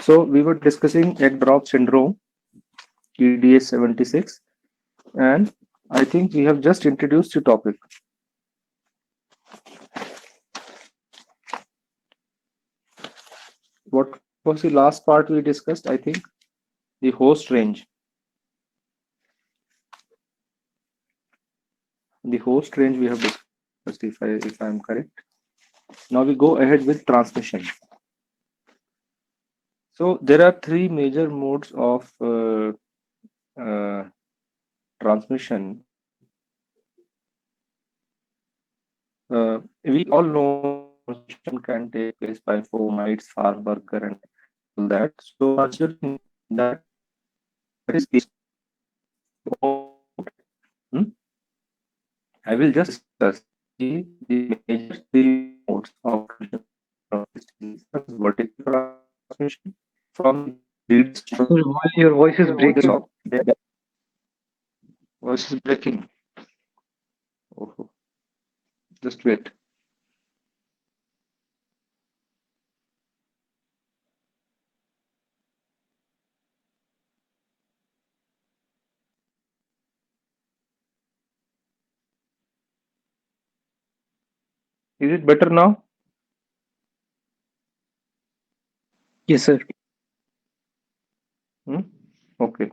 So we were discussing egg drop syndrome, EDS 76, and I think we have just introduced the topic. What was the last part we discussed? I think the host range. The host range we have discussed, if I am correct. Now we go ahead with transmission. So there are three major modes of uh, transmission. We all know transmission can take place by fomites, Farberger, and all that. So considering that, that is hmm, I will just discuss the major three modes of transmission from systems. First is vertical transmission from the breeder stock Sorry, your to voice the is breaking. stock. Voice is breaking. Oh, just wait. Is it better now? Yes, sir. Hmm? Okay.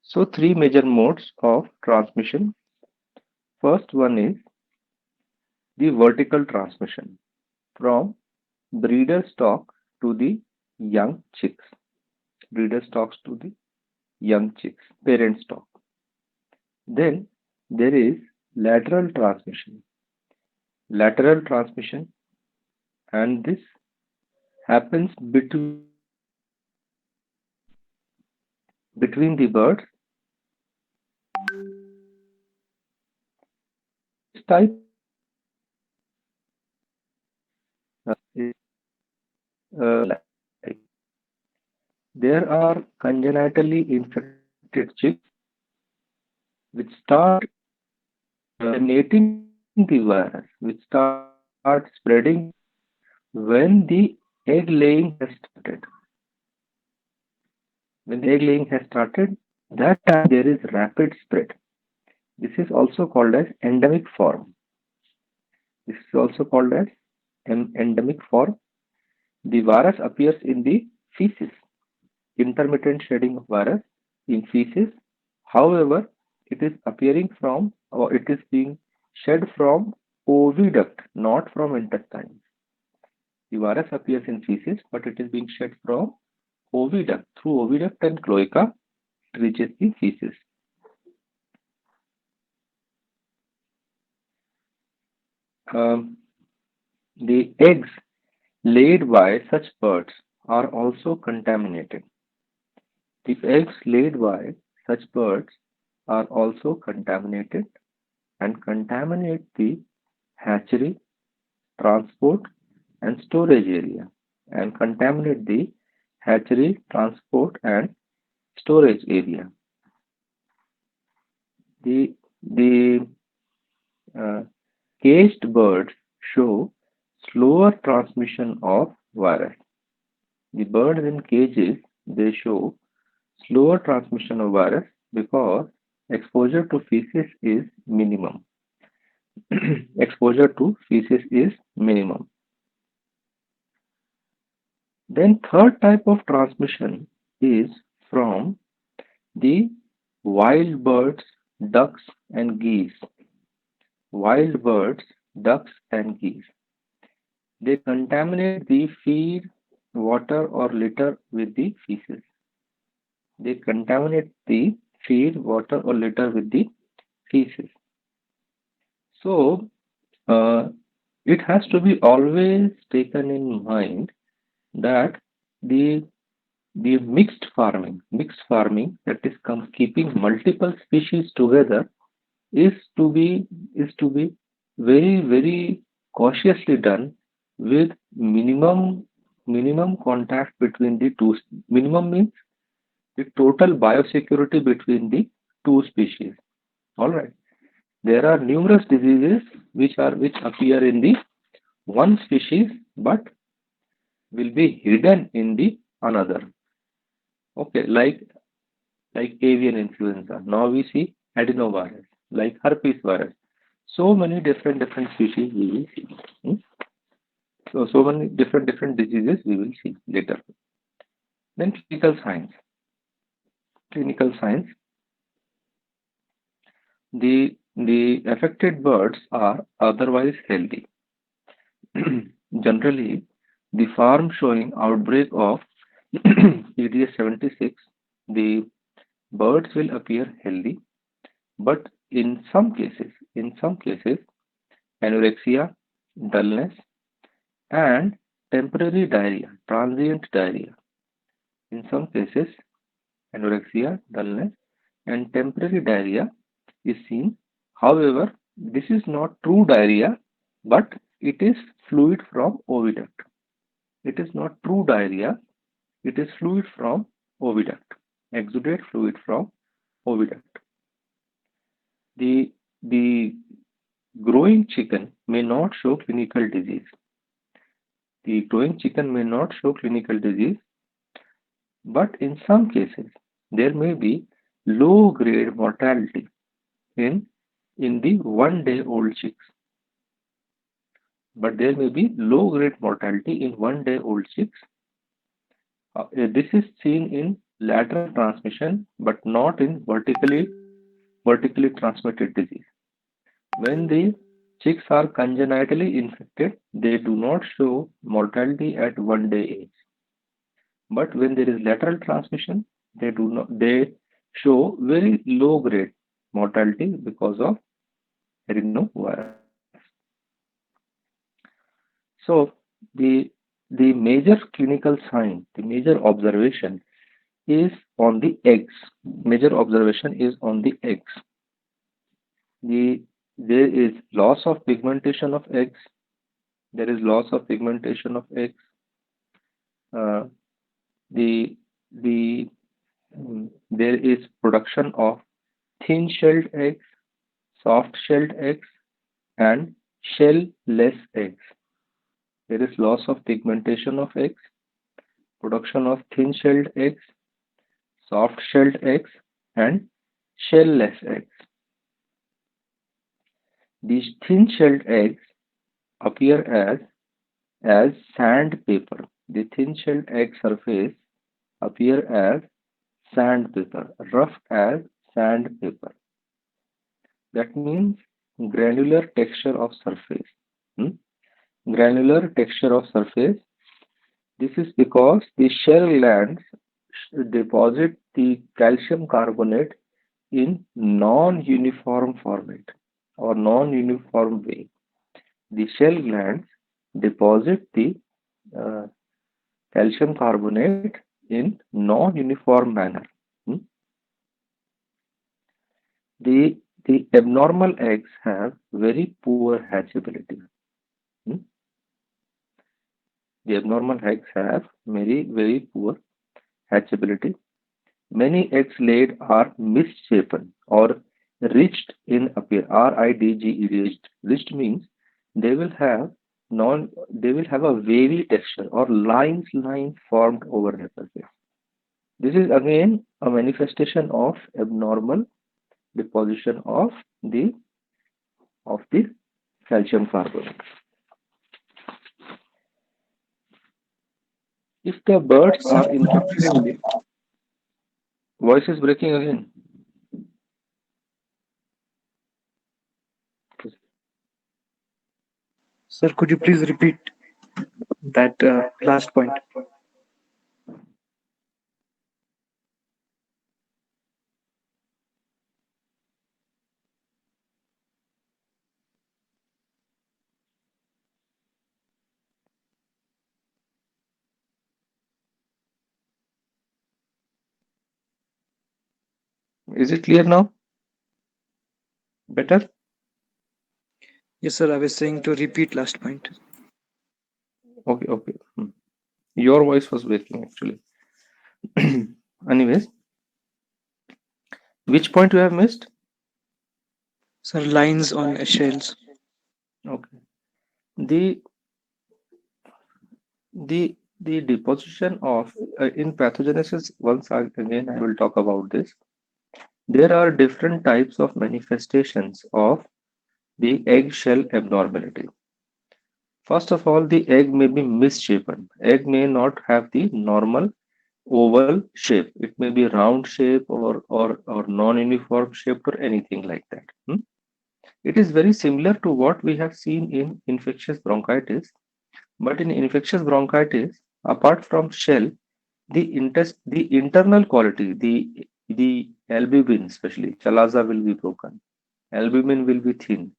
So three major modes of transmission. First one is the vertical transmission from breeder stock to the young chicks. Breeder stocks to the young chicks, parent stock. Then there is lateral transmission. Lateral transmission, and this happens between the birds. This type is like there are congenitally infected chicks which start disseminating the virus, which start spreading when the egg laying has started. When the egg laying has started, that time there is rapid spread. This is also called as endemic form. This is also called as endemic form. The virus appears in the feces, intermittent shedding of virus in feces. However, it is appearing from or it is being shed from oviduct, not from intestine. The virus appears in feces, but it is being shed from oviduct. Through oviduct and cloaca, it reaches the feces. Um, the eggs laid by such birds are also contaminated. The eggs laid by such birds are also contaminated and contaminate the hatchery, transport, and storage area. And contaminate the hatchery, transport, and storage area. The uh, caged birds show slower transmission of virus. The birds in cages they show slower transmission of virus because exposure to feces is minimum. Exposure to feces is minimum. Then third type of transmission is from the wild birds, ducks and geese. Wild birds, ducks and geese. They contaminate the feed, water or litter with the feces. They contaminate the feed, water or litter with the feces. So uh, it has to be always taken in mind that the mixed farming that is keeping multiple species together is to be very cautiously done with minimum contact between the two. Minimum means the total biosecurity between the two species. All right. There are numerous diseases which appear in the one species but will be hidden in the another. Okay, like avian influenza. Now we see adenovirus, like herpes virus. So many different species we will see. Hmm? So many different diseases we will see later. Then clinical signs. Clinical signs. The affected birds are otherwise healthy. Generally, the farm showing outbreak of EDS 76, the birds will appear healthy, but in some cases, anorexia, dullness, and temporary diarrhea, transient diarrhea. In some cases, anorexia, dullness, and temporary diarrhea is seen. However, this is not true diarrhea, but it is fluid from oviduct. It is not true diarrhea, it is fluid from oviduct, exudate fluid from oviduct. The, the growing chicken may not show clinical disease. The growing chicken may not show clinical disease, but in some cases, there may be low grade mortality in, in the 1 day old chicks. But there may be low grade mortality in 1 day old chicks. This is seen in lateral transmission, but not in vertically transmitted disease. When the chicks are congenitally infected, they do not show mortality at 1 day age. But when there is lateral transmission, they show very low grade mortality because of rhinovirus. So the the major clinical sign, the major observation is on the eggs. Major observation is on the eggs. There is loss of pigmentation of eggs. There is loss of pigmentation of eggs. Uh, the the there is production of thin-shelled eggs, soft-shelled eggs, and shell-less eggs. There is loss of pigmentation of eggs, production of thin-shelled eggs, soft-shelled eggs, and shell-less eggs. These thin-shelled eggs appear as sandpaper. The thin-shelled egg surface appear as sandpaper, rough as sandpaper. That means granular texture of surface. Hmm? Granular texture of surface. This is because the shell glands deposit the calcium carbonate in non-uniform format or non-uniform way. The shell glands deposit the uh, calcium carbonate in non-uniform manner. Hmm? The abnormal eggs have very poor hatchability. Hmm? The abnormal eggs have very poor hatchability. Many eggs laid are misshapen or ridged in appear. RIDGE ridged. Ridged means they will have they will have a wavy texture or lines formed over the surface. This is again a manifestation of abnormal deposition of the calcium carbonate. If the birds Sir, are could you infected please in the repeat? voice is breaking again. Sir, could you please repeat that last point? Is it clear now? Better? Yes, sir. I was saying to repeat last point. Okay. Your voice was breaking actually. Anyways, which point you have missed? Sir, lines on shells. Okay. The the The deposition of in pathogenesis, again I will talk about this. There are different types of manifestations of the eggshell abnormality. First of all, the egg may be misshapen. Egg may not have the normal oval shape. It may be round shape or non-uniform shaped or anything like that. It is very similar to what we have seen in infectious bronchitis. But in infectious bronchitis, apart from shell, the internal quality, the albumin especially, chalaza will be broken. Albumin will be thin.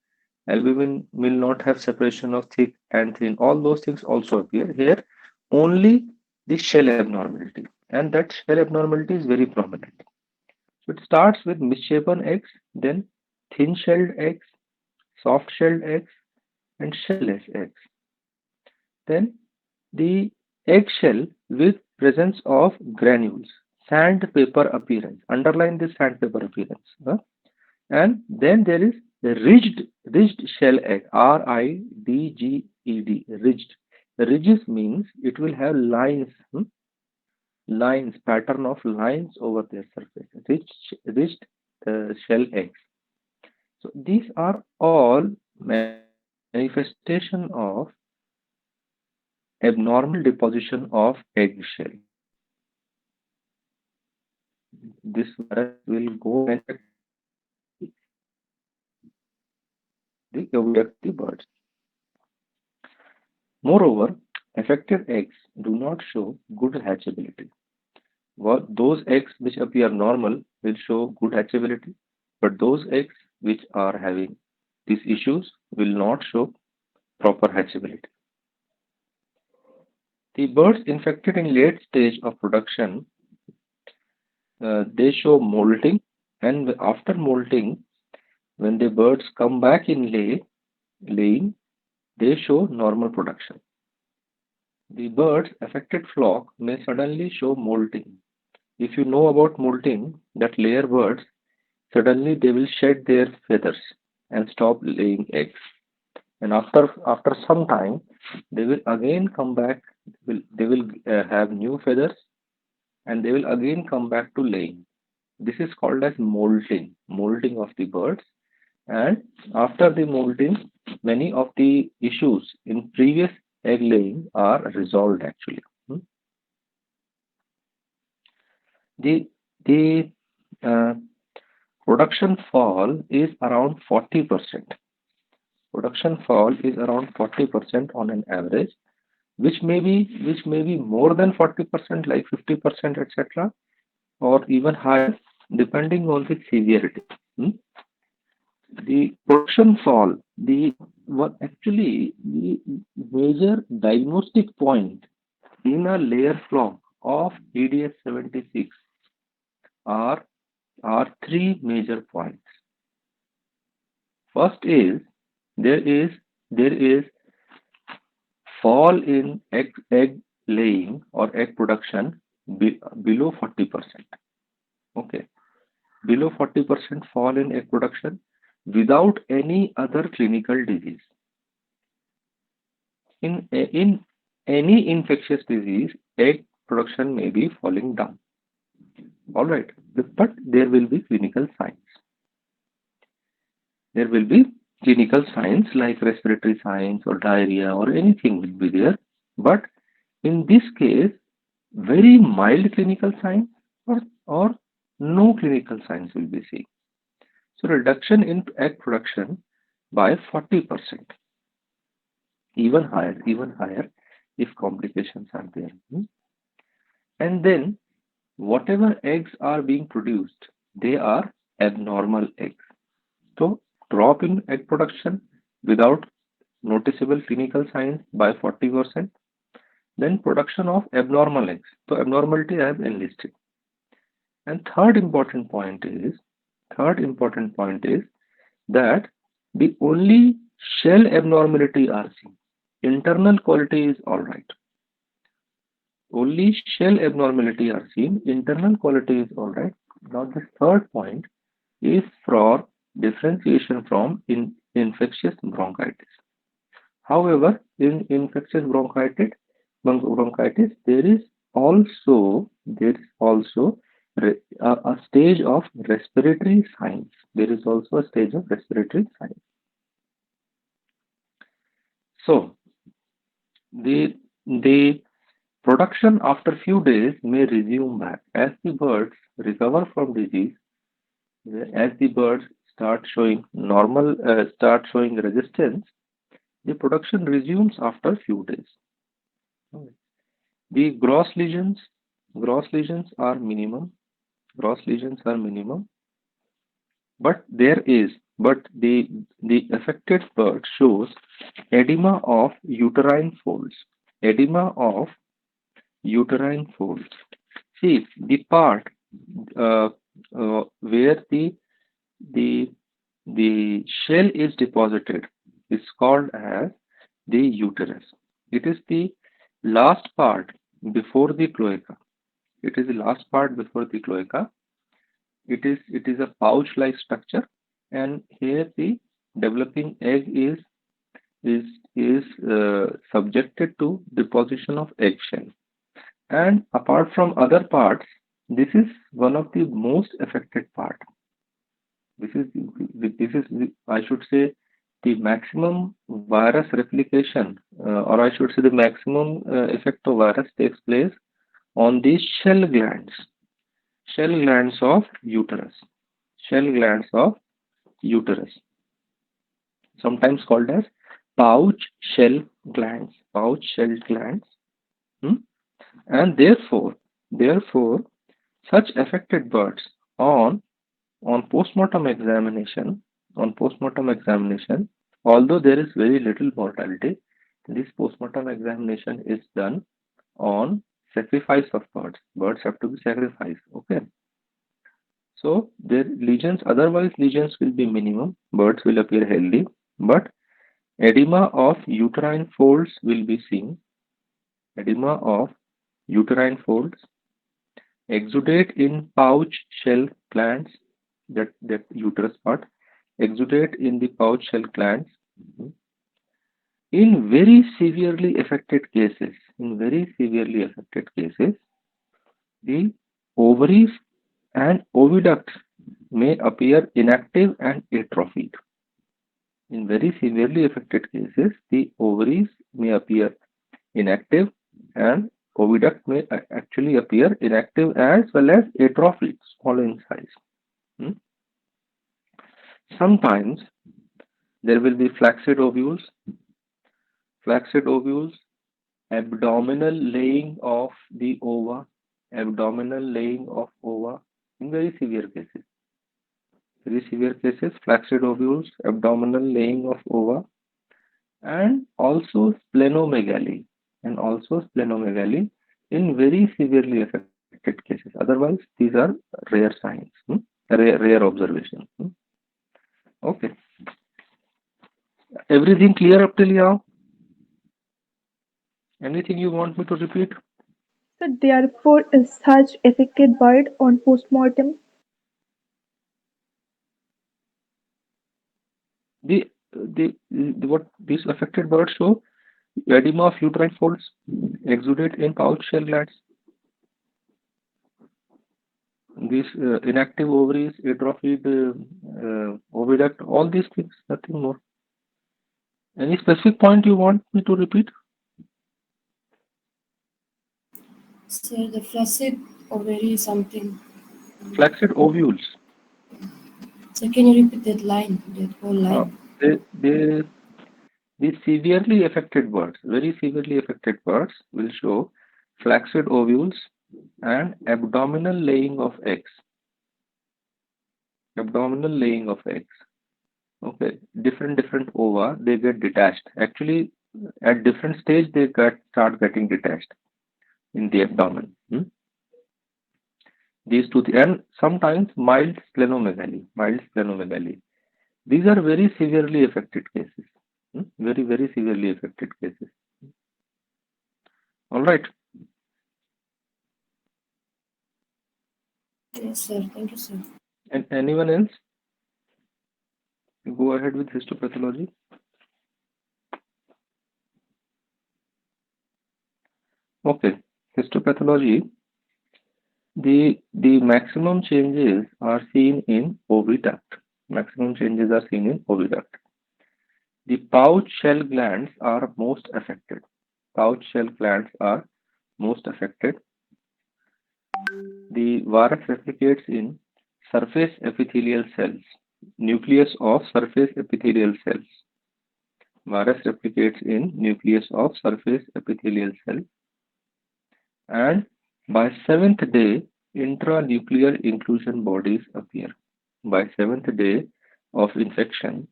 Albumin will not have separation of thick and thin. All those things also appear here. Only the shell abnormality, and that shell abnormality is very prominent. So it starts with misshapen eggs, then thin-shelled eggs, soft-shelled eggs, and shellless eggs. Then the eggshell with presence of granules, sandpaper appearance. Underline this sandpaper appearance. And then there is the ridged shell egg, ridged, ridged. The ridges means it will have lines, lines, pattern of lines over their surface. Ridged shell eggs. So these are all manifestation of abnormal deposition of eggshell. This virus will go and affect the birds. Moreover, affected eggs do not show good hatchability. Those eggs which appear normal will show good hatchability, but those eggs which are having these issues will not show proper hatchability. The birds infected in late stage of production, they show molting, and after molting, when the birds come back in laying, they show normal production. The bird's affected flock may suddenly show molting. If you know about molting, that layer birds, suddenly they will shed their feathers and stop laying eggs. And after some time, they will again come back. They will have new feathers, and they will again come back to laying. This is called as molting of the birds. And after the molting, many of the issues in previous egg laying are resolved actually. Hmm. The the uh, production fall is around 40%. Production fall is around 40% on an average, which may be more than 40%, like 50%, etc., or even higher, depending on the severity. Hmm. The production fall, the what actually the major diagnostic point in a layer flock of EDS 76 are three major points. First is there is there is fall in egg laying or egg production below 40%. Okay, below 40% fall in egg production without any other clinical disease. In any infectious disease, egg production may be falling down. All right, but there will be clinical signs. There will be clinical signs like respiratory signs or diarrhea or anything will be there. But in this case, very mild clinical signs or no clinical signs will be seen. So reduction in egg production by 40%, even higher if complications are there. And then whatever eggs are being produced, they are abnormal eggs. So drop in egg production without noticeable clinical signs by 40%. Then production of abnormal eggs. So abnormality I have enlisted. And third important point is that the only shell abnormality are seen. Internal quality is all right. Only shell abnormality are seen. Internal quality is all right. Now the third point is for differentiation from infectious bronchitis. However, in infectious bronchitis, bronchitis, there is also a stage of respiratory signs. There is also a stage of respiratory signs. So the production after few days may resume back as the birds recover from disease. As the birds start showing resistance, the production resumes after few days. The gross lesions are minimum. Gross lesions are minimum, but the affected bird shows edema of uterine folds. Edema of uterine folds. See the part where the the shell is deposited is called as the uterus. It is the last part before the cloaca. It is the last part before the cloaca. It is a pouch-like structure, and here the developing egg is subjected to deposition of eggshell. And apart from other parts, this is one of the most affected part. This is I should say the maximum virus replication, or I should say the maximum effect of virus takes place on the shell glands of uterus, shell glands of uterus, sometimes called as pouch shell glands, pouch shell glands. Hmm? And therefore, such affected birds on on postmortem examination, although there is very little mortality, this postmortem examination is done on sacrifice of birds. Birds have to be sacrificed. Okay. So their lesions, otherwise lesions will be minimum. Birds will appear healthy, but edema of uterine folds will be seen. Edema of uterine folds, exudate in pouch shell glands, that uterus part, exudate in the pouch shell glands. In very severely affected cases, the ovaries and oviducts may appear inactive and atrophied. In very severely affected cases, the ovaries may appear inactive and oviduct may actually appear inactive as well as atrophied, small in size. Sometimes there will be flaccid ovules, abdominal laying of the ova, in very severe cases. Flaccid ovules, abdominal laying of ova, and also splenomegaly, in very severely affected cases. Otherwise, these are rare signs, rare observations. Okay. Everything clear up till now? Anything you want me to repeat? So therefore, is such affected bird on postmortem? What these affected birds show: edema of uterine folds, exudate in pouch shell glands, these inactive ovaries, atrophied oviduct, all these things, nothing more. Any specific point you want me to repeat? Sir, the flaccid ovary something. Flaccid ovules. So can you repeat that line, that whole line? The severely affected birds, very severely affected birds, will show flaccid ovules and abdominal laying of eggs. Okay, different ova, they get detached. Actually, at different stage, they start getting detached in the abdomen. These two, and sometimes mild splenomegaly. These are very severely affected cases. Very severely affected cases. All right. Yes, sir. Thank you, sir. And anyone else? Go ahead with histopathology. Okay, histopathology. The maximum changes are seen in oviduct. Maximum changes are seen in oviduct. The pouch shell glands are most affected. Pouch shell glands are most affected. The virus replicates in surface epithelial cells, nucleus of surface epithelial cells. Virus replicates in nucleus of surface epithelial cell, and by seventh day, intranuclear inclusion bodies appear. By seventh day of infection,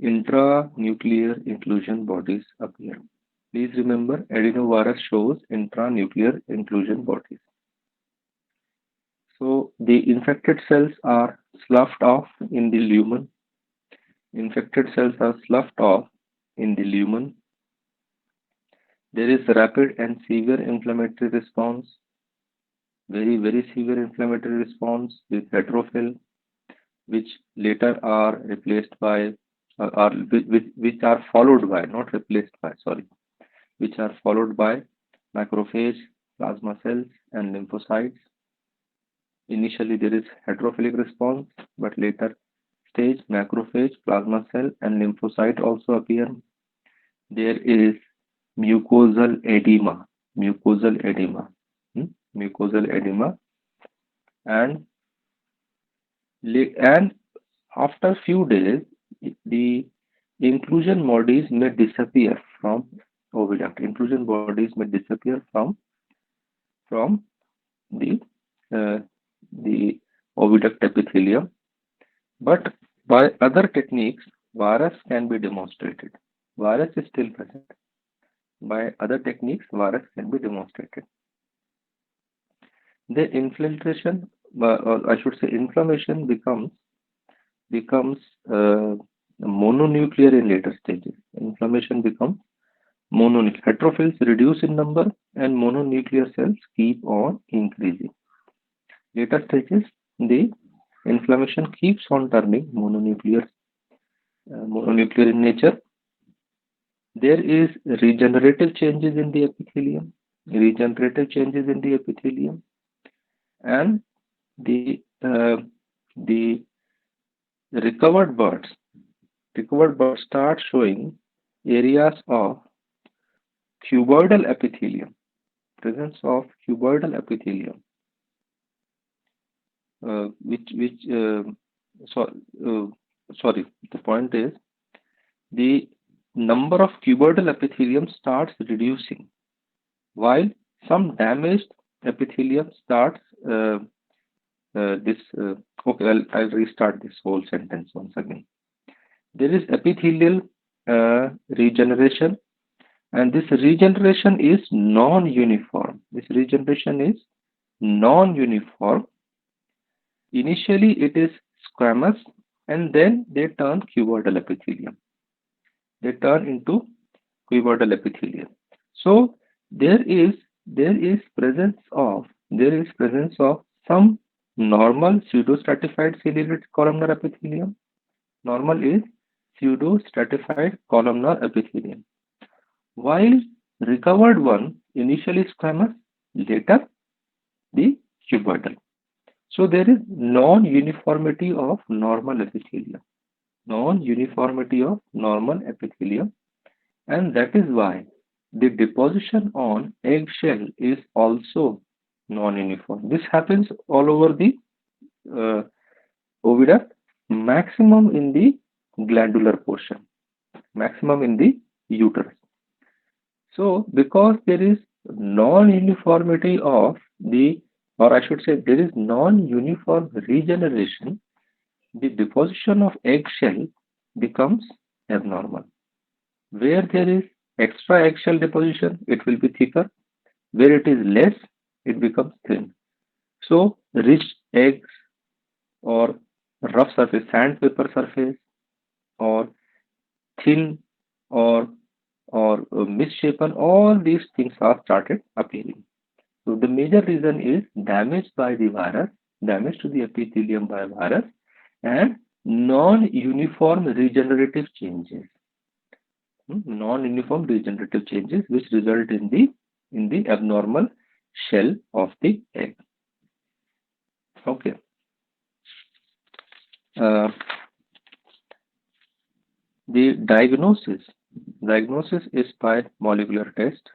intranuclear inclusion bodies appear. Please remember, adenovirus shows intranuclear inclusion bodies. So the infected cells are sloughed off in the lumen. Infected cells are sloughed off in the lumen. There is rapid and severe inflammatory response, very severe inflammatory response with heterophil, which later are replaced by, which are followed by, not replaced by, sorry, which are followed by macrophage, plasma cells, and lymphocytes. Initially, there is heterophilic response, but later stage, macrophage, plasma cell, and lymphocyte also appear. There is mucosal edema, mucosal edema, mucosal edema, and and after few days, the inclusion bodies may disappear from oviduct. Inclusion bodies may disappear from the uh, the oviduct epithelium, but by other techniques, virus can be demonstrated. Virus is still present. By other techniques, virus can be demonstrated. The infiltration, or I should say, inflammation becomes mononuclear in later stages. Inflammation becomes mononuclear. Heterophils reduce in number, and mononuclear cells keep on increasing. Later stages, the inflammation keeps on turning mononuclear, mononuclear in nature. There is regenerative changes in the epithelium, regenerative changes in the epithelium, and the recovered birds, start showing areas of cuboidal epithelium, presence of cuboidal epithelium, which so sorry, the point is the number of cuboidal epithelium starts reducing, while some damaged epithelium starts this. Okay, I'll restart this whole sentence once again. There is epithelial regeneration, and this regeneration is non-uniform. This regeneration is non-uniform. Initially, it is squamous, and then they turn cuboidal epithelium. They turn into cuboidal epithelium. So there is presence of some normal pseudostratified ciliated columnar epithelium. Normal is pseudostratified columnar epithelium, while recovered one initially squamous, later the cuboidal. So there is non-uniformity of normal epithelium, non-uniformity of normal epithelium, and that is why the deposition on eggshell is also non-uniform. This happens all over the oviduct, maximum in the glandular portion, maximum in the uterus. So because there is non-uniformity of the, or I should say there is non-uniform regeneration, the deposition of eggshell becomes abnormal. Where there is extra eggshell deposition, it will be thicker. Where it is less, it becomes thin. So rich eggs or rough surface, sandpaper surface, or thin or misshapen, all these things are started appearing. So the major reason is damage by the virus, damage to the epithelium by virus, and non-uniform regenerative changes. Non-uniform regenerative changes which result in the in the abnormal shell of the egg. Okay. The diagnosis is by molecular test.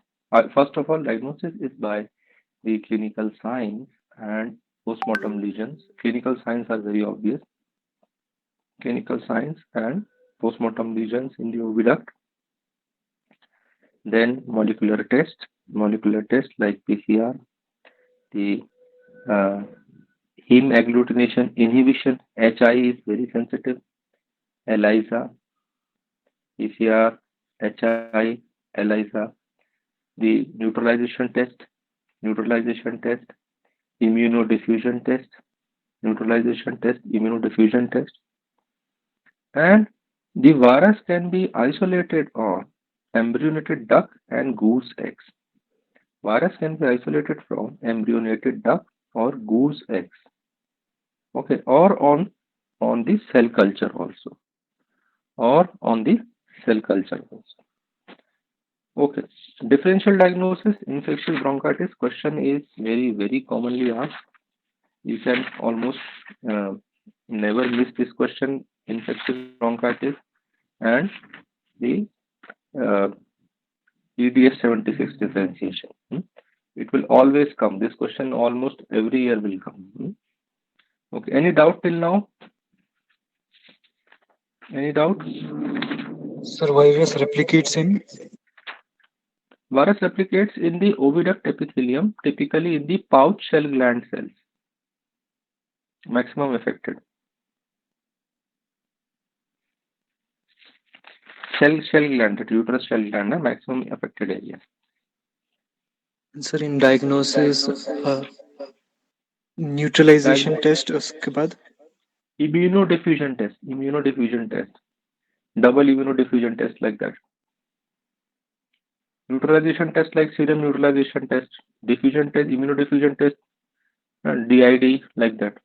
First of all, diagnosis is by the clinical signs and postmortem lesions. Clinical signs are very obvious. Clinical signs and postmortem lesions in the oviduct. Then molecular test like PCR, the heme agglutination inhibition, HI is very sensitive, ELISA, PCR, HI, ELISA, the neutralization test, immunodiffusion test, immunodiffusion test, and the virus can be isolated on embryonated duck and goose eggs. Virus can be isolated from embryonated duck or goose eggs. Okay, or on the cell culture also. Okay, differential diagnosis, infectious bronchitis question is very, very commonly asked. You can almost never miss this question, infectious bronchitis and the EDS 76 differentiation. It will always come. This question almost every year will come. Okay, any doubt till now? Any doubt? Sir, virus replicates in? Virus replicates in the oviduct epithelium, typically in the pouch shell gland cells. Maximum affected. Shell gland, the uterus shell gland, maximum affected area. Sir, in diagnosis, neutralization test उसके बाद? Immunodiffusion test, double immunodiffusion test like that. Neutralization test like serum neutralization test, diffusion test, immunodiffusion test, DID like that.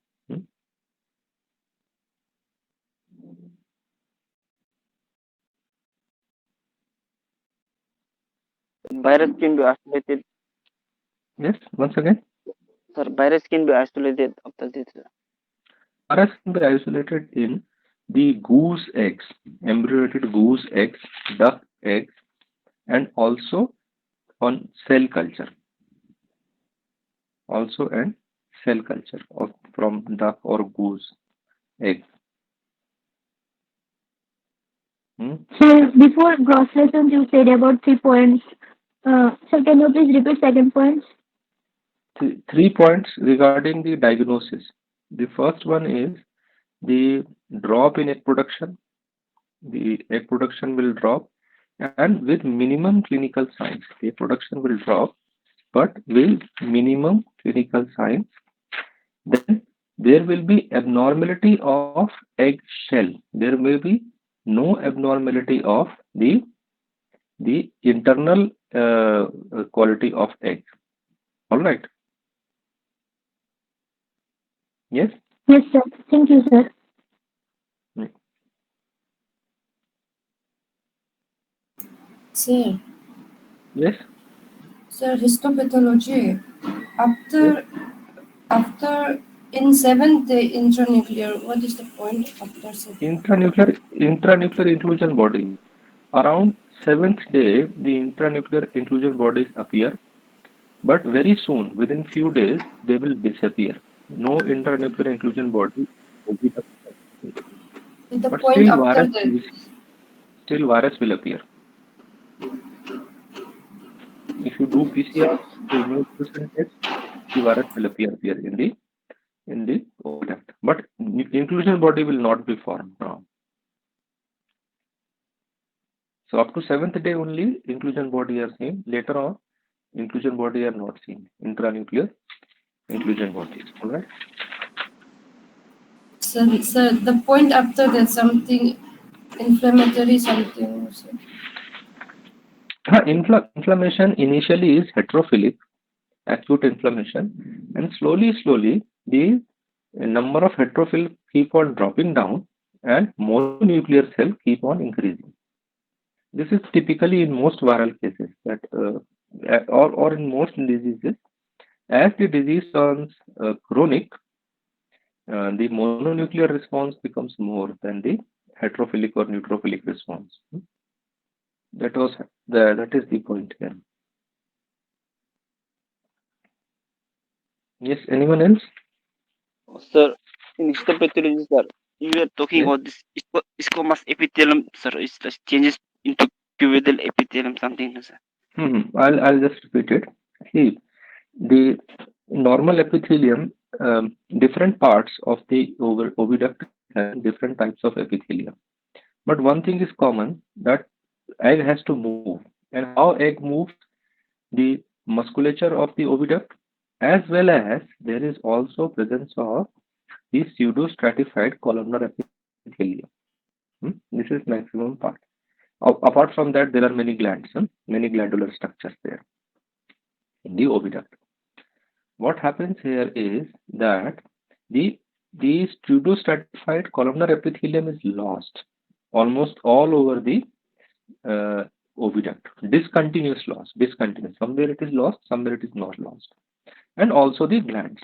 Virus can be isolated. Yes, once again. Sir, virus can be isolated after this. Virus can be isolated in the goose eggs, embryonated goose eggs, duck eggs, and also on cell culture. Also and cell culture from duck or goose egg. Sir, before gross lessons you said about 3 points. Sir, can you please repeat second points? 3 points regarding the diagnosis. The first one is the drop in egg production. The egg production will drop, and with minimum clinical signs. The egg production will drop, but with minimum clinical signs. Then there will be abnormality of egg shell. There may be no abnormality of the internal quality of egg. All right. Yes. Yes, sir. Thank you, sir. Sir. Yes. Sir, histopathology. After in 7th day intranuclear, what is the point after 7th? Intranuclear inclusion body. Around 7th day, the intranuclear inclusion bodies appear, but very soon, within few days, they will disappear. No intranuclear inclusion body will be appear. The point after that. Still virus will appear. If you do PCR, the immunodiffusion test, the virus will appear in the oviduct. But inclusion body will not be formed now. So up to 7th day only inclusion body are seen. Later on, inclusion body are not seen. Intranuclear inclusion bodies. All right. Sir, the point after that, something inflammatory, something. Inflammation initially is heterophilic, acute inflammation, and slowly the number of heterophils keep on dropping down and mononuclear cells keep on increasing. This is typically in most viral cases that or in most diseases, as the disease turns chronic, the mononuclear response becomes more than the heterophilic or neutrophilic response. That was that is the point here. Yes, anyone else? Sir, in histopathology, sir, you were talking Yes. about this squamous epithelium, sir. It just changes into cuboidal epithelium, something, sir. I'll just repeat it. See, the normal epithelium, different parts of the oviduct have different types of epithelium. But one thing is common, that egg has to move. And how egg moves? The musculature of the oviduct, as well as there is also presence of the pseudostratified columnar epithelium. This is maximum part. Apart from that, there are many glands, many glandular structures there in the oviduct. What happens here is that the pseudostratified columnar epithelium is lost almost all over the oviduct. Discontinuous loss, discontinuous. Somewhere it is lost, somewhere it is not lost, and also the glands.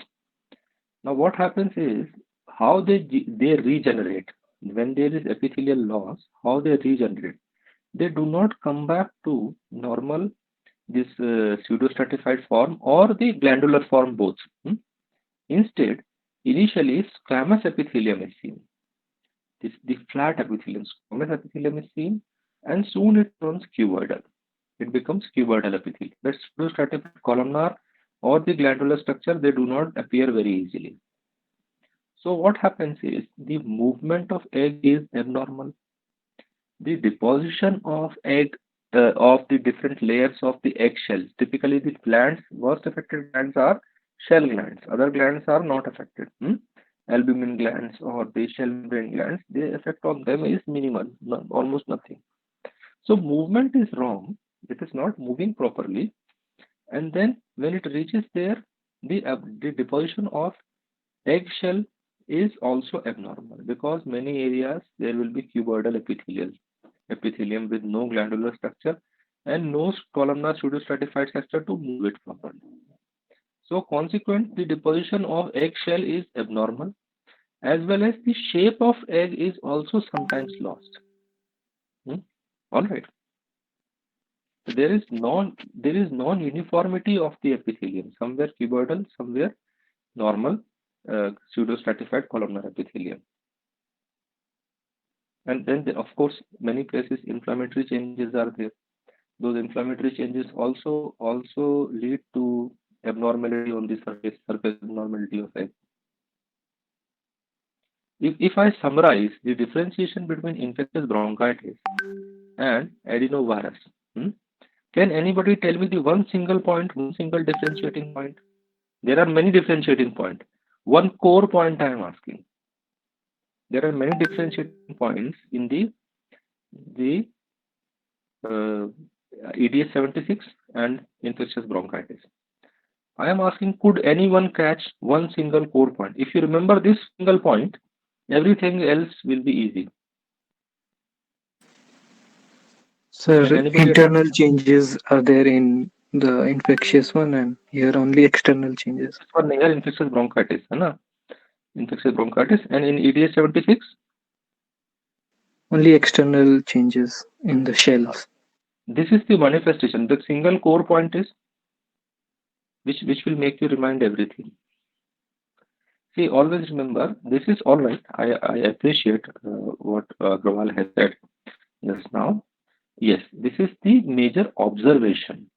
Now, what happens is how they regenerate when there is epithelial loss. How they regenerate? They do not come back to normal this pseudostratified form or the glandular form both. Instead, initially squamous epithelium is seen. The flat epithelium, squamous epithelium is seen, and soon it turns cuboidal. It becomes cuboidal epithelium. That pseudostratified columnar or the glandular structure, they do not appear very easily. So what happens is the movement of egg is abnormal. The deposition of egg of the different layers of the eggshells. Typically, the glands, most affected glands are shell glands. Other glands are not affected. Albumin glands or the shell membrane glands, the effect on them is minimal, almost nothing. So movement is wrong. It is not moving properly. And then when it reaches there, the deposition of eggshell is also abnormal, because many areas there will be cuboidal epithelium with no glandular structure and no columnar pseudostratified structure to move it properly. So consequent, the deposition of eggshell is abnormal, as well as the shape of egg is also sometimes lost. All right. There is non-uniformity of the epithelium. Somewhere cuboidal, somewhere normal pseudostratified columnar epithelium. And then, of course, many places inflammatory changes are there. Those inflammatory changes also lead to abnormality on the surface abnormality of egg. If I summarize the differentiation between infectious bronchitis and adenovirus, can anybody tell me the one single differentiating point? There are many differentiating points. One core point I am asking. There are many differentiating points in the EDS 76 and infectious bronchitis. I am asking, could anyone catch one single core point? If you remember this single point, everything else will be easy. Sir, Can anybody internal changes are there in the infectious one, and here only external changes. for near infectious bronchitis, infectious bronchitis, and in EDS 76? Only external changes in the shells. This is the manifestation. The single core point is which will make you remind everything. See, always remember, this is all right. I appreciate what Grawal has said just now. Yes, this is the major observation.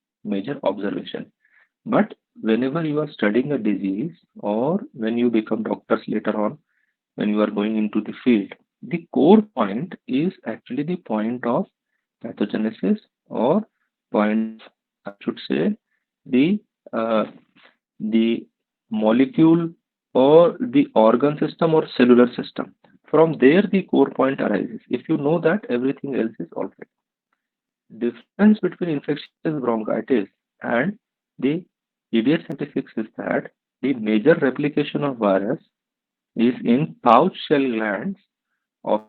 But whenever you are studying a disease, or when you become doctors later on, when you are going into the field, the core point is actually the point of pathogenesis, or point, I should say, the molecule or the organ system or cellular system. From there, the core point arises. If you know that, everything else is all right. Difference between infectious bronchitis and the EDS 76 is that the major replication of virus is in pouch shell glands of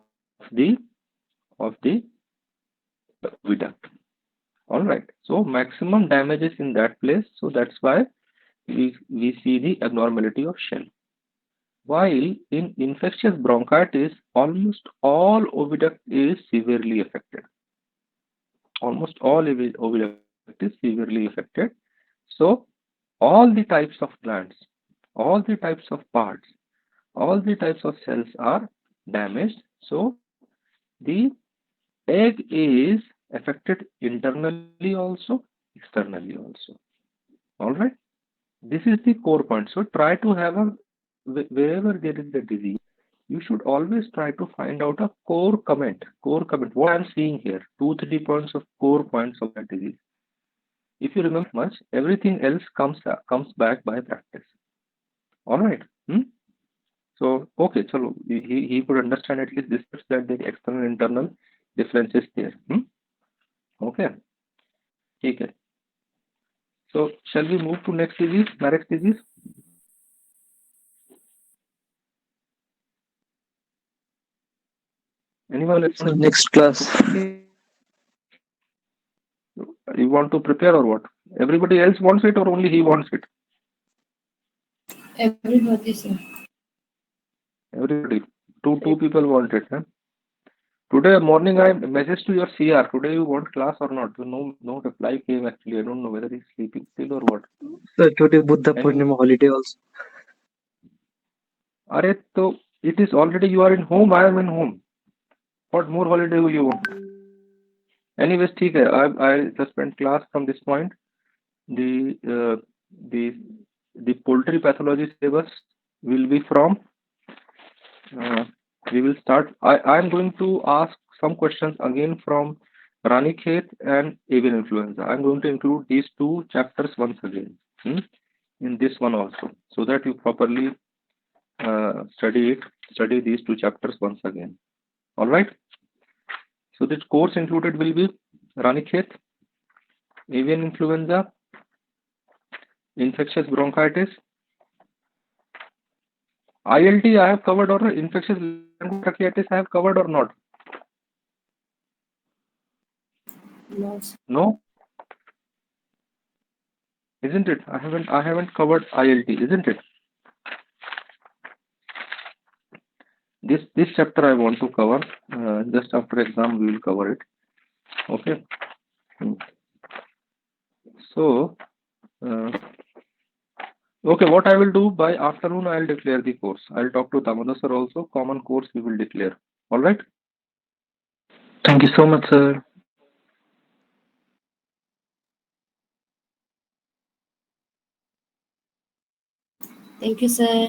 the oviduct. All right. So maximum damage is in that place. So that's why we see the abnormality of shell. While in infectious bronchitis, almost all oviduct is severely affected. Almost all oviduct is severely affected. So all the types of glands, all the types of parts, all the types of cells are damaged. So the egg is affected internally also, externally also. All right. This is the core point. So try to have a, wherever there is a disease, you should always try to find out a core comment. Core comment. What I'm seeing here, 2-3 points of core points of that disease. If you remember much, everything else comes back by practice. All right. So okay, chalo, he could understand at least this that the external internal difference is there. Okay. Okay. So shall we move to next disease, Marek's disease? Anyone else? So next class. You want to prepare or what? Everybody else wants it or only he wants it? Everybody, sir. Everybody. Two people want it. Huh? Today morning I messaged to your CR. Today you want class or not? No reply came actually. I don't know whether he's sleeping still or what. So today Buddha Purnima holiday also. Arey, so it is already you are in home. I am in home. What more holiday will you want? Anyways, ठीक है. I suspend class from this point. The poultry pathology syllabus will be from. We will start. I am going to ask some questions again from Ranikhet and avian influenza. I'm going to include these two chapters once again in this one also, so that you properly study these two chapters once again. All right. So this course included will be Ranikhet, avian influenza, infectious bronchitis, ILT I have covered, or infectious bronchitis I have covered or not? No, sir. No, isn't it? I haven't covered ILT, isn't it? This chapter I want to cover. Just after exam we will cover it. Okay. So okay, what I will do by afternoon, I'll declare the course. I'll talk to Damodar sir also. Common course we will declare. All right. Thank you so much, sir. Thank you, sir.